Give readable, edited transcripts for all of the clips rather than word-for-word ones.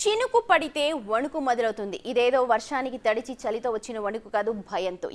చినుకు పడితే వణుకు మొదలవుతుంది. ఇదేదో వర్షానికి తడిచి చలితో వచ్చిన వణుకు కాదు, భయంతో.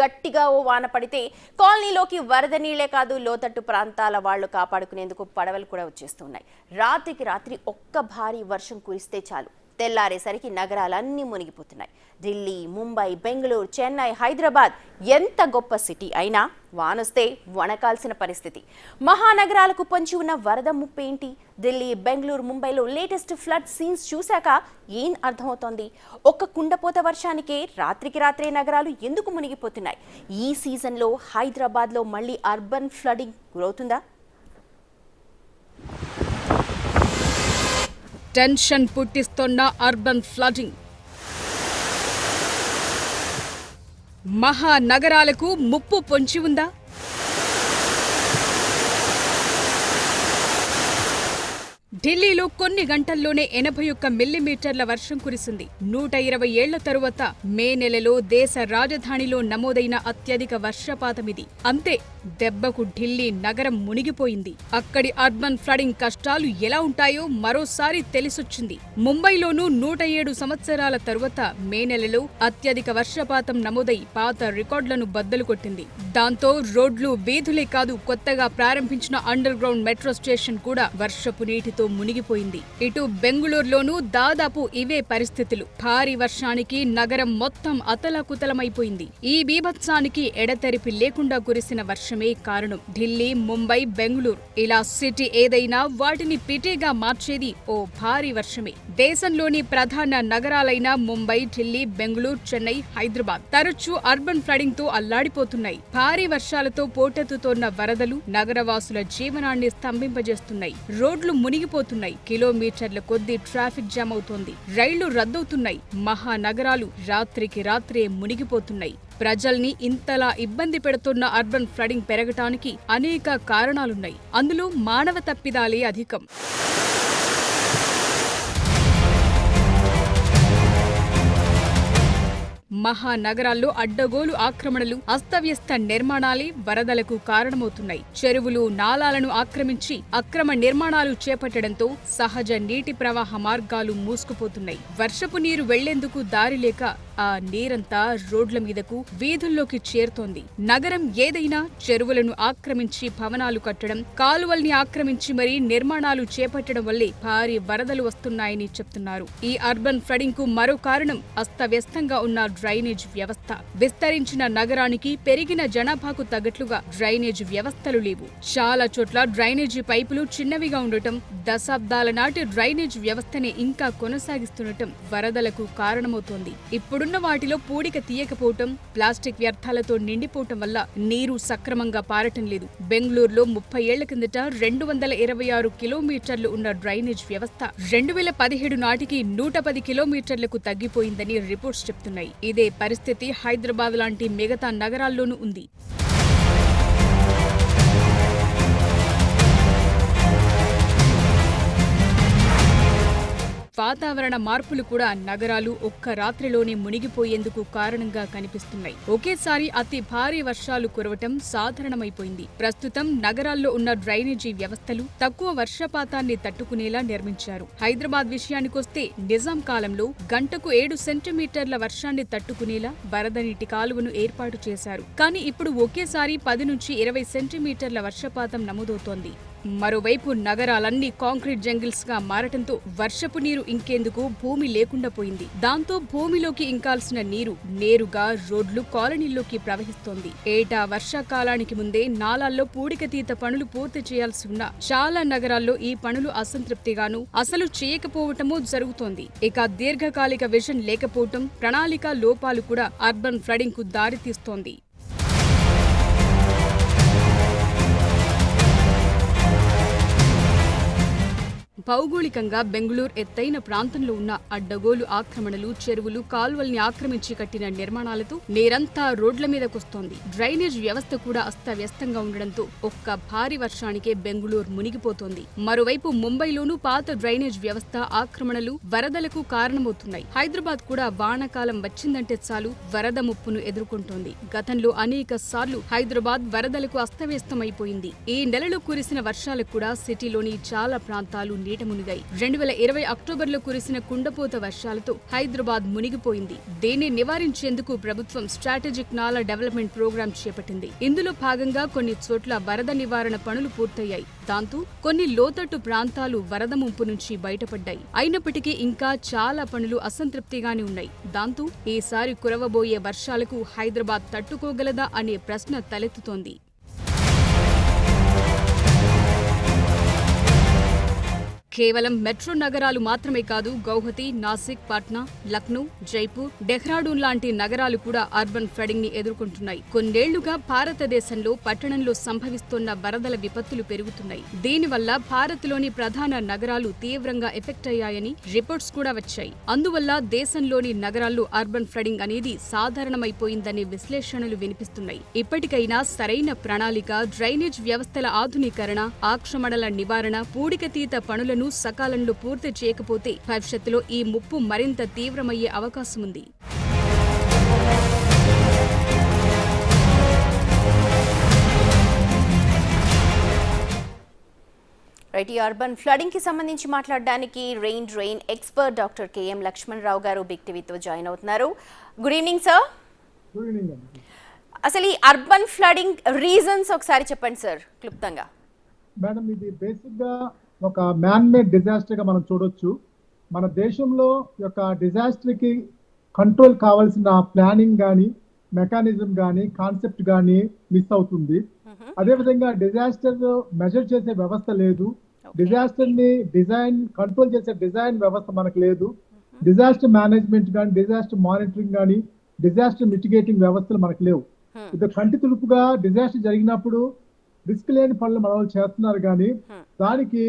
గట్టిగా ఓ వాన పడితే కాలనీలోకి వరద నీళ్లే కాదు, లోతట్టు ప్రాంతాల వాళ్ళు కాపాడుకునేందుకు పడవలు కూడా వచ్చేస్తున్నాయి. రాత్రికి రాత్రి ఒక్క భారీ వర్షం కురిస్తే చాలు, తెల్లారేసరికి నగరాలన్నీ మునిగిపోతున్నాయి. ఢిల్లీ, ముంబై, బెంగళూరు, చెన్నై, హైదరాబాద్ ఎంత గొప్ప సిటీ అయినా వానొస్తే వణకాల్సిన పరిస్థితి. మహానగరాలకు పొంచి ఉన్న వరద ముప్పేంటి? ఢిల్లీ, బెంగళూరు, ముంబైలో లేటెస్ట్ ఫ్లడ్ సీన్స్ చూశాక ఏం అర్థమవుతోంది? ఒక్క కుండపోత వర్షానికే రాత్రికి రాత్రే నగరాలు ఎందుకు మునిగిపోతున్నాయి? ఈ సీజన్లో హైదరాబాద్లో మళ్ళీ అర్బన్ ఫ్లడింగ్ గురవుతుందా? టెన్షన్ పుట్టిస్తోన్న అర్బన్ ఫ్లడింగ్. మహానగరాలకు ముప్పు పొంచి ఉందా? ఢిల్లీలో కొన్ని గంటల్లోనే 81 మిల్లీమీటర్ల వర్షం కురిసింది. 120 ఏళ్ల తరువాత మే నెలలో దేశ రాజధానిలో నమోదైన అత్యధిక వర్షపాతమిది. అంతే, దెబ్బకు ఢిల్లీ నగరం మునిగిపోయింది. అక్కడి అర్బన్ ఫ్లడింగ్ కష్టాలు ఎలా ఉంటాయో మరోసారి తెలిసొచ్చింది. ముంబైలోనూ 107 సంవత్సరాల తరువాత మే నెలలో అత్యధిక వర్షపాతం నమోదై పాత రికార్డులను బద్దలు కొట్టింది. దాంతో రోడ్లు, వీధులే కాదు, కొత్తగా ప్రారంభించిన అండర్ గ్రౌండ్ మెట్రో స్టేషన్ కూడా వర్షపు నీటితో మునిగిపోయింది. ఇటు బెంగుళూరులోనూ దాదాపు ఇవే పరిస్థితులు. భారీ వర్షానికి నగరం మొత్తం అతలాకుతలమైపోయింది. ఈ బీభత్సానికి ఎడతెరిపి లేకుండా కురిసిన వర్షమే కారణం. ఢిల్లీ, ముంబై, బెంగుళూరు ఇలా సిటీ ఏదైనా వాటిని పిటేగా మార్చేది ఓ భారీ వర్షమే. దేశంలోని ప్రధాన నగరాలైన ముంబై, ఢిల్లీ, బెంగుళూరు, చెన్నై, హైదరాబాద్ తరచూ అర్బన్ ఫ్లడింగ్ తో అల్లాడిపోతున్నాయి. భారీ వర్షాలతో పోటెత్తుతోన్న వరదలు నగరవాసుల జీవనాన్ని స్తంభింపజేస్తున్నాయి. రోడ్లు మునిగిపోతున్నాయి. కిలోమీటర్ల కొద్దీ ట్రాఫిక్ జామ్ అవుతోంది. రైళ్లు రద్దవుతున్నాయి. మహానగరాలు రాత్రికి రాత్రే మునిగిపోతున్నాయి. ప్రజల్ని ఇంతలా ఇబ్బంది పెడుతున్న అర్బన్ ఫ్లడింగ్ పెరగటానికి అనేక కారణాలున్నాయి. అందులో మానవ తప్పిదాలే అధికం. మహానగరాల్లో అడ్డగోలు ఆక్రమణలు, అస్తవ్యస్త నిర్మాణాలే వరదలకు కారణమవుతున్నాయి. చెరువులు, నాలాలను ఆక్రమించి అక్రమ నిర్మాణాలు చేపట్టడంతో సహజ నీటి ప్రవాహ మార్గాలు మూసుకుపోతున్నాయి. వర్షపు నీరు వెళ్లేందుకు దారి లేక ఆ నీరంతా రోడ్ల మీదకు, వీధుల్లోకి చేరుతోంది. నగరం ఏదైనా చెరువులను ఆక్రమించి భవనాలు కట్టడం, కాలువల్ని ఆక్రమించి మరీ నిర్మాణాలు చేపట్టడం వల్లే భారీ వరదలు వస్తున్నాయని చెప్తున్నారు. ఈ అర్బన్ ఫ్లడింగ్ కు మరో కారణం అస్తవ్యస్తంగా ఉన్న డ్రైనేజ్ వ్యవస్థ. విస్తరించిన నగరానికి, పెరిగిన జనాభాకు తగ్గట్లుగా డ్రైనేజ్ వ్యవస్థలు లేవు. చాలా చోట్ల డ్రైనేజీ పైపులు చిన్నవిగా ఉండటం, దశాబ్దాల నాటి డ్రైనేజ్ వ్యవస్థనే ఇంకా కొనసాగిస్తుండటం వరదలకు కారణమవుతోంది. ఇప్పుడున్న వాటిలో పూడిక తీయకపోవటం, ప్లాస్టిక్ వ్యర్థాలతో నిండిపోవటం వల్ల నీరు సక్రమంగా పారటం లేదు. బెంగళూరులో 30 ఏళ్ల కిందట 226 కిలోమీటర్లు ఉన్న డ్రైనేజ్ వ్యవస్థ 2017 నాటికి 110 కిలోమీటర్లకు తగ్గిపోయిందని రిపోర్ట్స్ చెప్తున్నాయి. ఇదే పరిస్థితి హైదరాబాద్ లాంటి మిగతా నగరాల్లోనూ ఉంది. వాతావరణ మార్పులు కూడా నగరాలు ఒక్క రాత్రిలోనే మునిగిపోయేందుకు కారణంగా కనిపిస్తున్నాయి. ఒకేసారి అతి భారీ వర్షాలు కురవటం సాధారణమైపోయింది. ప్రస్తుతం నగరాల్లో ఉన్న డ్రైనేజీ వ్యవస్థలు తక్కువ వర్షపాతాన్ని తట్టుకునేలా నిర్మించారు. హైదరాబాద్ విషయానికొస్తే నిజాం కాలంలో గంటకు 7 సెంటీమీటర్ల వర్షాన్ని తట్టుకునేలా వరద నీటి కాలువను ఏర్పాటు చేశారు. కానీ ఇప్పుడు ఒకేసారి 10 నుంచి 20 సెంటీమీటర్ల వర్షపాతం నమోదవుతోంది. మరోవైపు నగరాలన్నీ కాంక్రీట్ జంగిల్స్ గా మారటంతో వర్షపు నీరు ఇంకేందుకు భూమి లేకుండా పోయింది. దాంతో భూమిలోకి ఇంకాల్సిన నీరు నేరుగా రోడ్లు, కాలనీల్లోకి ప్రవహిస్తోంది. ఏటా వర్షాకాలానికి ముందే నాలాల్లో పూడికతీత పనులు పూర్తి చేయాల్సి ఉన్న చాలా నగరాల్లో ఈ పనులు అసంతృప్తిగాను, అసలు చేయకపోవటమూ జరుగుతోంది. ఇక దీర్ఘకాలిక విజన్ లేకపోవటం, ప్రణాళిక లోపాలు కూడా అర్బన్ ఫ్లడింగ్ కు దారితీస్తోంది. భౌగోళికంగా బెంగుళూరు ఎత్తైన ప్రాంతంలో ఉన్న అడ్డగోలు ఆక్రమణలు, చెరువులు, కాల్వల్ని ఆక్రమించి కట్టిన నిర్మాణాలతో నీరంతా రోడ్ల మీదకొస్తోంది. డ్రైనేజ్ వ్యవస్థ కూడా అస్తవ్యస్తంగా ఉండడంతో ఒక్క భారీ వర్షానికే బెంగుళూరు మునిగిపోతోంది. మరోవైపు ముంబైలోనూ పాత డ్రైనేజ్ వ్యవస్థ, ఆక్రమణలు వరదలకు కారణమవుతున్నాయి. హైదరాబాద్ కూడా వానాకాలం వచ్చిందంటే చాలు వరద ముప్పును ఎదుర్కొంటోంది. గతంలో అనేక సార్లు హైదరాబాద్ వరదలకు అస్తవ్యస్తమైపోయింది. ఈ నెలలో కురిసిన వర్షాలకు కూడా సిటీలోని చాలా ప్రాంతాలు నీట మునిగాయి. 2020 అక్టోబర్లో కురిసిన కుండపోత వర్షాలతో హైదరాబాద్ మునిగిపోయింది. దీన్ని నివారించేందుకు ప్రభుత్వం స్ట్రాటజిక్ నాలా డెవలప్మెంట్ ప్రోగ్రాం చేపట్టింది. ఇందులో భాగంగా కొన్ని చోట్ల వరద నివారణ పనులు పూర్తయ్యాయి. దాంతో కొన్ని లోతట్టు ప్రాంతాలు వరద ముంపు నుంచి బయటపడ్డాయి. అయినప్పటికీ ఇంకా చాలా పనులు అసంతృప్తిగానే ఉన్నాయి. దాంతో ఈసారి కురవబోయే వర్షాలకు హైదరాబాద్ తట్టుకోగలదా అనే ప్రశ్న తలెత్తుతోంది. కేవలం మెట్రో నగరాలు మాత్రమే కాదు, గౌహతి, నాసిక్, పాట్నా, లక్నో, జైపూర్, డెహ్రాడూన్ లాంటి నగరాలు కూడా అర్బన్ ఫ్లడింగ్ ని ఎదుర్కొంటున్నాయి. కొన్నేళ్లుగా భారతదేశంలో పట్టణంలో సంభవిస్తున్న వరదల విపత్తులు పెరుగుతున్నాయి. దీనివల్ల భారత్లోని ప్రధాన నగరాలు తీవ్రంగా ఎఫెక్ట్ అయ్యాయని రిపోర్ట్స్ కూడా వచ్చాయి. అందువల్ల దేశంలోని నగరాల్లో అర్బన్ ఫ్లడింగ్ అనేది సాధారణమైపోయిందనే విశ్లేషణలు వినిపిస్తున్నాయి. ఇప్పటికైనా సరైన ప్రణాళిక, డ్రైనేజ్ వ్యవస్థల ఆధునీకరణ, ఆక్రమణల నివారణ, పూడికతీత పనులను సకాలంలో పూర్తి చేయకపోతే భవిష్యత్తులో ఈ ముప్పు మరింత తీవ్రమయ్యే అవకాశం ఉంది. రైట్, ఈ అర్బన్ ఫ్లడింగ్ కి సంబంధించి మాట్లాడడానికి rain expert doctor K M Laxman Rao garu big టీవీతో జాయిన్ అవుతున్నారు. Good evening sir. Good evening. అసలు ఈ అర్బన్ ఫ్లడింగ్ రీజన్స్ ఒకసారి చెప్పండి సార్ క్లుప్తంగా. మేడం, ఇది బేసిక్ గా ఒక మ్యాన్ మేడ్ డిజాస్టర్ గా మనం చూడొచ్చు. మన దేశంలో యొక్క డిజాస్టర్ కి కంట్రోల్ కావాల్సిన ప్లానింగ్ కానీ, మెకానిజం కానీ, కాన్సెప్ట్ కానీ మిస్ అవుతుంది. అదేవిధంగా డిజాస్టర్ మెజర్ చేసే వ్యవస్థ లేదు. డిజాస్టర్ ని కంట్రోల్ చేసే డిజైన్ వ్యవస్థ మనకు లేదు. డిజాస్టర్ మేనేజ్మెంట్ కానీ, డిజాస్టర్ మానిటరింగ్ కానీ, డిజాస్టర్ మిటిగేటింగ్ వ్యవస్థలు మనకు లేవు. ఇది కంటి తులుపుగా డిజాస్టర్ జరిగినప్పుడు రిస్క్ లేని పనులు మన వాళ్ళు చేస్తున్నారు, కానీ దానికి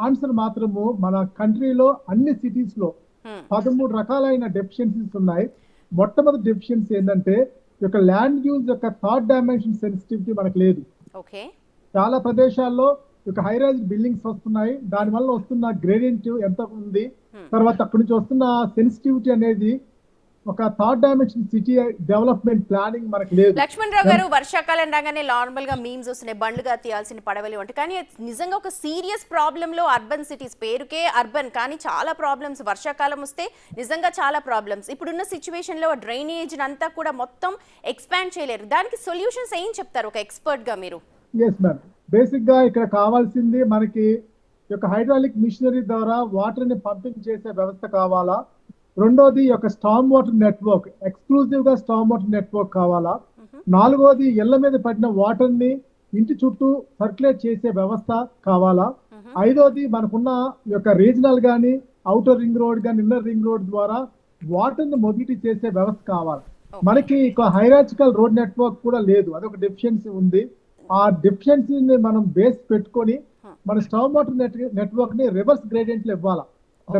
ఆన్సర్ మాత్రము మన కంట్రీలో అన్ని సిటీస్ లో 13 రకాలైన డెఫిషియన్సీస్ ఉన్నాయి. మొట్టమొదటి డెఫిషియన్సీ ఏంటంటే యొక్క ల్యాండ్ యూజ్ యొక్క థర్డ్ డైమెన్షన్ సెన్సిటివిటీ మనకు లేదు. చాలా ప్రదేశాల్లో ఒక హై రైజ్ బిల్డింగ్స్ వస్తున్నాయి, దాని వల్ల వస్తున్న గ్రేడియంట్ ఎంత ఉంది, తర్వాత అక్కడి నుంచి వస్తున్న సెన్సిటివిటీ అనేది ఒక third dimension city development planning మనకు లేదు. లక్ష్మణ్ రావు గారు, వర్షాకాలం రాగానే నార్మల్ గా మీమ్స్ వస్తున్నాయి, బండ్లుగా తీయాల్సిన పడవలు అంటే, కానీ నిజంగా ఒక సీరియస్ ప్రాబ్లమ్ లో అర్బన్ సిటీస్, పేరుకే అర్బన్ కానీ చాలా ప్రాబ్లమ్స్, వర్షాకాలం వస్తే నిజంగా చాలా ప్రాబ్లమ్స్. ఇప్పుడున్న సిచ్యువేషన్ లో డ్రైనేజ్ అంతా కూడా మొత్తం ఎక్స్పాండ్ చేయలేరు. దానికి సొల్యూషన్స్ ఏం చెప్తారు ఒక ఎక్స్పర్ట్ గా మీరు? ఎస్ మ్యామ్, బేసిక్ గా ఇక్కడ కావాల్సింది మనకి యొక్క హైడ్రాలిక్ మిషనరీ ద్వారా వాటర్ ని పంపింగ్ చేసే వ్యవస్థ కావాలా. రెండోది యొక్క స్టామ్ వాటర్ నెట్వర్క్, ఎక్స్క్లూజివ్ గా స్టామ్ వాటర్ నెట్వర్క్ కావాలా. నాలుగోది ఇళ్ల మీద పడిన వాటర్ ని ఇంటి చుట్టూ సర్క్యులేట్ చేసే వ్యవస్థ కావాలా. ఐదోది మనకున్న యొక్క రీజనల్ గానీ, అవుటర్ రింగ్ రోడ్ గానీ, ఇన్నర్ రింగ్ రోడ్ ద్వారా వాటర్ ని మొబిలిటీ చేసే వ్యవస్థ కావాలి. మనకి హైరార్చికల్ రోడ్ నెట్వర్క్ కూడా లేదు, అదొక డెఫిషియన్సీ ఉంది. ఆ డెఫిషియన్సీని మనం బేస్ పెట్టుకొని మన స్టామ్ వాటర్ నెట్వర్క్ ని రివర్స్ గ్రేడియంట్లు ఇవ్వాలా.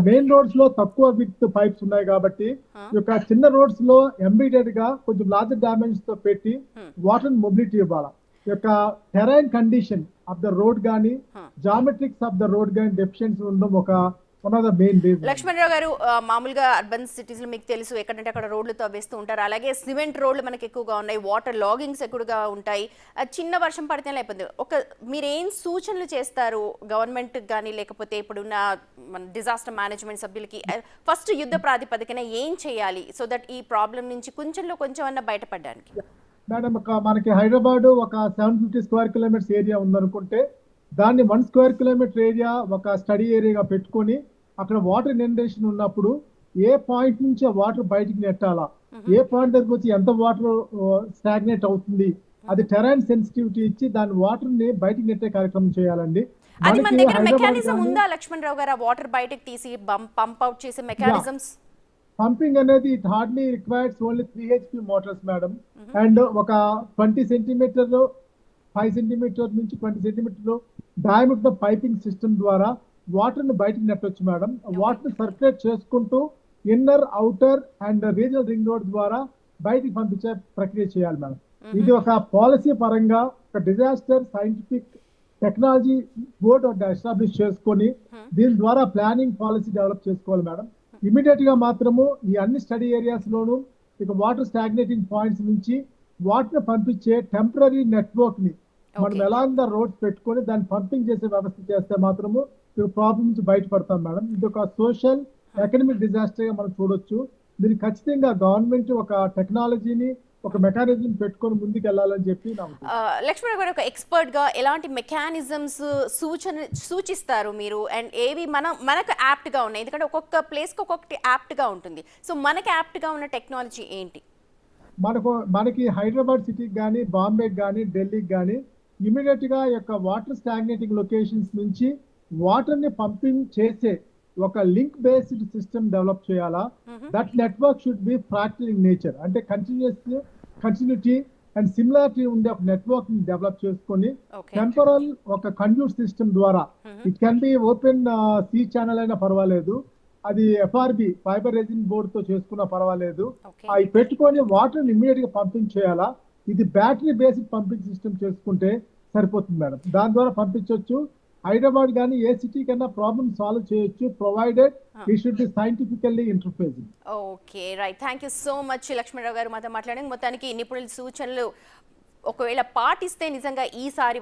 మెయిన్ రోడ్స్ లో తక్కువ విత్ పైప్స్ ఉన్నాయి కాబట్టి యొక్క చిన్న రోడ్స్ లో ఎంబీడెడ్ గా కొంచెం లార్జర్ డైమెన్షన్స్ తో పెట్టి వాటర్ మొబిలిటీ ఇవ్వాలి. యొక్క terrain condition of the road గానీ, జామెట్రిక్స్ ఆఫ్ ద రోడ్ గానీ డెఫిషియన్సీ ఉండడం ఒక one of the main reason. Laxman Rao garu, మామూలుగా అర్బన్ సిటీస్ లో మీకు తెలుసు ఎక్కడంటే అక్కడ రోడ్లు తవ్వేస్తూ ఉంటారు, అలాగే సిమెంట్ రోడ్లు మనకి ఎక్కువగా ఉన్నాయి, వాటర్ లాగింగ్స్ ఎక్కువగా ఉంటాయి. చిన్న వర్షం పడితే లేకపోతే మీరేం సూచనలు చేస్తారు గవర్నమెంట్ కానీ, లేకపోతే ఇప్పుడున్న మన డిజాస్టర్ మేనేజ్మెంట్ సభ్యులకి? ఫస్ట్ యుద్ధ ప్రాతిపదికన ఏం చేయాలి సో దట్ ఈ ప్రాబ్లం నుంచి కొంచెం అన్న బయటపడడానికి? మేడం, మనకి హైదరాబాద్ ఒక 750 స్క్వేర్ కిలోమీటర్స్ ఏరియా ఉందనుకుంటే దాన్ని 1 స్క్వేర్ కిలోమీటర్ ఏరియా ఒక స్టడీ ఏరియాగా పెట్టుకొని అక్కడ వాటర్ ఇన్అండేషన్ ఉన్నప్పుడు ఏ పాయింట్ నుంచి వాటర్ బయటికి నెట్టాలా, ఏ పాయింట్ దగ్గర వచ్చి ఎంత వాటర్ స్టాగ్నేట్ అవుతుంది, అది టెరైన్ సెన్సిటివిటీ ఇచ్చి దాని వాటర్ ని బయటికి నెట్టే కార్యక్రమం చేయాలండి. అది మన దగ్గర మెకానిజం ఉందా లక్ష్మణ్ రావు గారు, వాటర్ బయటకు తీసి పంప్ అవుట్ చేసే మెకానిజమ్స్? పంపింగ్ అనేది it hardly requires only 3 HP Motors madam. And ఒక 20 సెంటీమీటర్ 5 సెంటీమీటర్ నుంచి 20 సెంటీమీటర్ డయామీటర్ పైపింగ్ సిస్టమ్ ద్వారా వాటర్ ని బయటకు నెట్టొచ్చు మేడం. వాటర్ సర్క్యులేట్ చేసుకుంటూ inner, outer and regional ring road ద్వారా బయటికి పంపించే ప్రక్రియ చేయాలి మేడం. ఇది ఒక పాలసీ పరంగా ఒక disaster scientific technology board establish చేసుకొని దీని ద్వారా ప్లానింగ్ పాలసీ డెవలప్ చేసుకోవాలి మేడం. ఇమీడియట్ గా మాత్రము ఈ అన్ని స్టడీ ఏరియాస్ లోను ఇక వాటర్ స్టాగ్నేటింగ్ పాయింట్స్ నుంచి వాటర్ పంపించే టెంపరీ నెట్వర్క్ ని మనం ఎలాంటి రోడ్స్ పెట్టుకొని దాన్ని పంపింగ్ చేసే వ్యవస్థ చేస్తే మాత్రము ప్రాబ్లమ్ నుంచి బయటపడతాం మేడం. ఇది ఒక సోషల్ ఎకనామిక్ డిజాస్టర్ గా మనం చూడొచ్చు. దీన్ని ఖచ్చితంగా గవర్నమెంట్ ఒక టెక్నాలజీని ఒక మెకానిజం పెట్టుకొని ముందుకు వెళ్ళాలని చెప్పి నా ఉద్దేశం. లక్ష్మణ్ గారు, ఒక ఎక్స్పర్ట్ గా ఎలాంటి మెకానిజమ్స్ సూచిస్తారు మీరు, అండ్ ఏవి మనకు యాప్ట్ గా ఉన్నాయి? ఎందుకంటే ఒక్కొక్క ప్లేస్ కి ఒక్కొక్కటి యాప్ట్ గా ఉంటుంది. సో మనకి యాప్ట్ గా ఉన్న టెక్నాలజీ ఏంటి? మనకి హైదరాబాద్ సిటీకి కానీ, బాంబేకి కానీ, ఢిల్లీకి కానీ ఇమీడియట్ గా యొక్క వాటర్ స్టాగ్నేటింగ్ లొకేషన్స్ నుంచి వాటర్ ని పంపింగ్ చేసే ఒక లింక్ బేస్డ్ సిస్టమ్ డెవలప్ చేయాలా. That network should be fractal in nature, అంటే కంటిన్యూటీ అండ్ సిమిలారిటీ ఉండే ఒక నెట్వర్క్ ని డెవలప్ చేసుకొని టెంపరల్ ఒక కండ్యూట్ సిస్టమ్ ద్వారా, it can be open see channel అయినా పర్వాలేదు, అది ఎఫ్ఆర్బి ఫైబర్ రెజిన్ బోర్డ్ తో చేసుకున్నా పర్వాలేదు, అవి పెట్టుకొని వాటర్ ఇమీడియట్ గా పంపింగ్ చేయాలా. ఇది బ్యాటరీ బేస్డ్ పంపింగ్ సిస్టమ్ చేసుకుంటే సరిపోతుంది మేడం. దాని ద్వారా పంపించవచ్చు. హైదరాబాద్ కానీ ఏ సిటీ కన్నా ప్రాబ్లమ్ సాల్వ్ చేయొచ్చు, provided we should be scientifically interfacing. Okay, right. Thank you so much Lakshmanarao గారు మాతో మాట్లాడండి. మొత్తానికి నిపుణుల సూచనలు ఒకవేళ పాటిస్తే నిజంగా ఈసారి